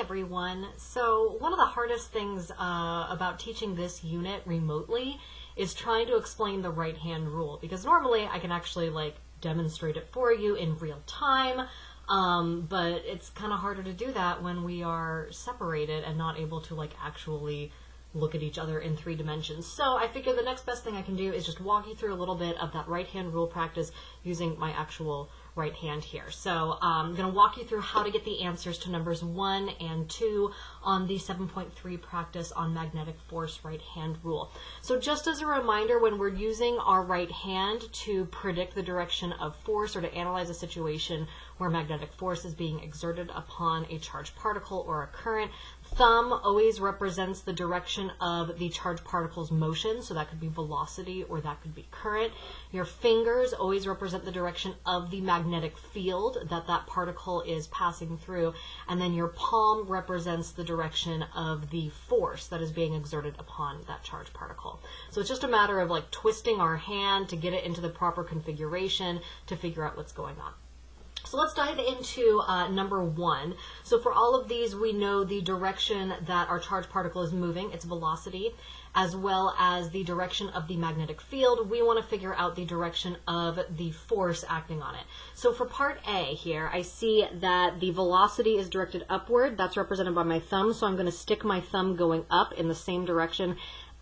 everyone. So one of the hardest things about teaching this unit remotely is trying to explain the right hand rule, because normally I can actually like demonstrate it for you in real time, but it's kind of harder to do that when we are separated and not able to like actually look at each other in 3 dimensions. So I figure the next best thing I can do is just walk you through a little bit of that right hand rule practice using my actual right hand here. So I'm going to walk you through how to get the answers to numbers 1 and 2 on the 7.3 practice on magnetic force right hand rule. So just as a reminder, when we're using our right hand to predict the direction of force or to analyze a situation where magnetic force is being exerted upon a charged particle or a current, thumb always represents the direction of the charged particle's motion, so that could be velocity or that could be current. Your fingers always represent the direction of the magnetic field that that particle is passing through, and then your palm represents the direction of the force that is being exerted upon that charged particle. So it's just a matter of like twisting our hand to get it into the proper configuration to figure out what's going on. So let's dive into number 1. So for all of these, we know the direction that our charged particle is moving, its velocity, as well as the direction of the magnetic field. We want to figure out the direction of the force acting on it. So for part A here, I see that the velocity is directed upward. That's represented by my thumb, so I'm going to stick my thumb going up in the same direction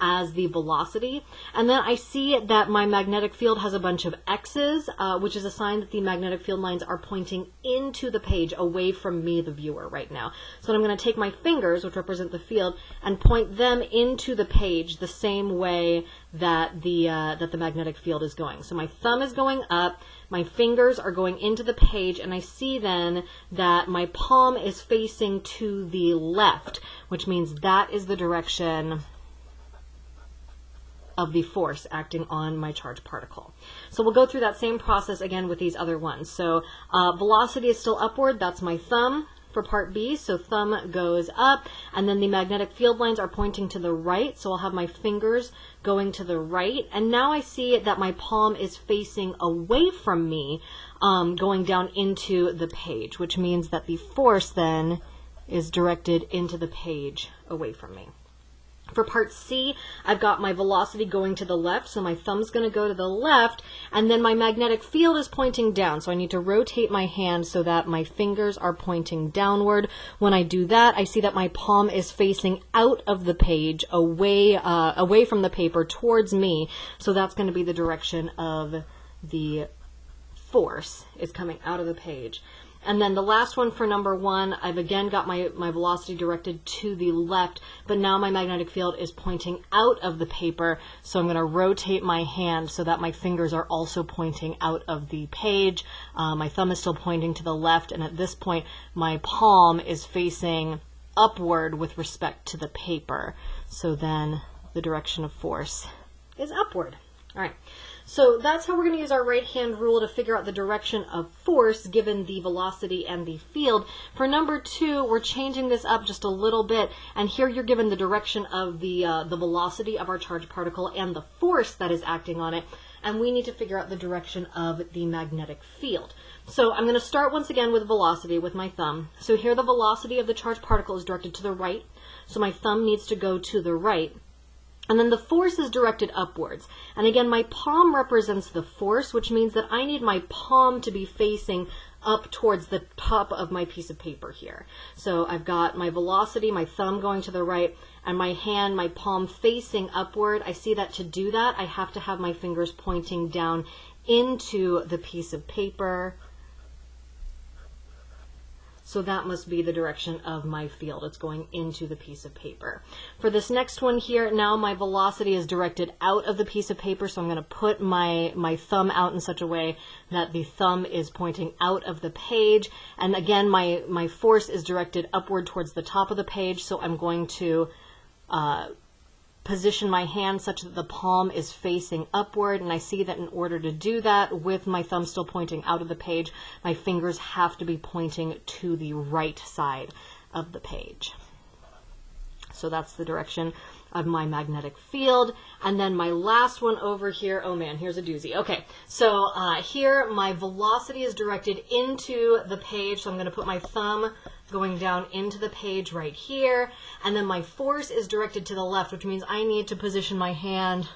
as the velocity. And then I see that my magnetic field has a bunch of X's, which is a sign that the magnetic field lines are pointing into the page, away from me, the viewer, right now. So I'm going to take my fingers, which represent the field, and point them into the page the same way that the magnetic field is going. So my thumb is going up, my fingers are going into the page, and I see then that my palm is facing to the left, which means that is the direction of the force acting on my charged particle. So we'll go through that same process again with these other ones. So velocity is still upward, that's my thumb for part B, so thumb goes up, and then the magnetic field lines are pointing to the right, so I'll have my fingers going to the right, and now I see that my palm is facing away from me, going down into the page, which means that the force then is directed into the page away from me. For part C, I've got my velocity going to the left, so my thumb's going to go to the left, and then my magnetic field is pointing down, so I need to rotate my hand so that my fingers are pointing downward. When I do that, I see that my palm is facing out of the page, away from the paper, towards me, so that's going to be the direction of the force is coming out of the page. And then the last one for number 1, I've again got my velocity directed to the left, but now my magnetic field is pointing out of the paper, so I'm going to rotate my hand so that my fingers are also pointing out of the page. My thumb is still pointing to the left, and at this point, my palm is facing upward with respect to the paper. So then the direction of force is upward. All right. So that's how we're going to use our right hand rule to figure out the direction of force given the velocity and the field. For number 2, we're changing this up just a little bit, and here you're given the direction of the velocity of our charged particle and the force that is acting on it, and we need to figure out the direction of the magnetic field. So I'm going to start once again with velocity with my thumb. So here the velocity of the charged particle is directed to the right, so my thumb needs to go to the right. And then the force is directed upwards. And again, my palm represents the force, which means that I need my palm to be facing up towards the top of my piece of paper here. So I've got my velocity, my thumb going to the right, and my hand, my palm facing upward. I see that to do that, I have to have my fingers pointing down into the piece of paper. So that must be the direction of my field. It's going into the piece of paper. For this next one here, now my velocity is directed out of the piece of paper, so I'm going to put my thumb out in such a way that the thumb is pointing out of the page. And again, my force is directed upward towards the top of the page, so I'm going to position my hand such that the palm is facing upward, and I see that in order to do that, with my thumb still pointing out of the page, my fingers have to be pointing to the right side of the page. So that's the direction of my magnetic field. And then my last one over here, oh man, here's a doozy. Okay, so here my velocity is directed into the page, so I'm going to put my thumb going down into the page right here, and then my force is directed to the left, which means I need to position my hand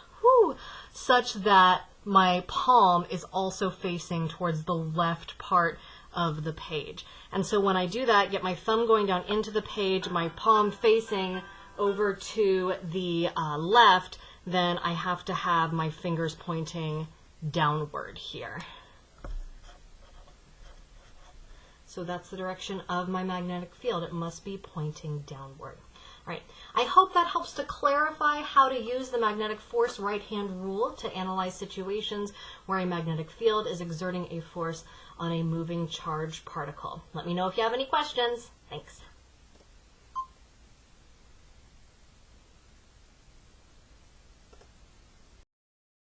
such that my palm is also facing towards the left part of the page. And so when I do that, get my thumb going down into the page, my palm facing over to the left, then I have to have my fingers pointing downward here. So that's the direction of my magnetic field. It must be pointing downward. All right. I hope that helps to clarify how to use the magnetic force right-hand rule to analyze situations where a magnetic field is exerting a force on a moving charged particle. Let me know if you have any questions. Thanks.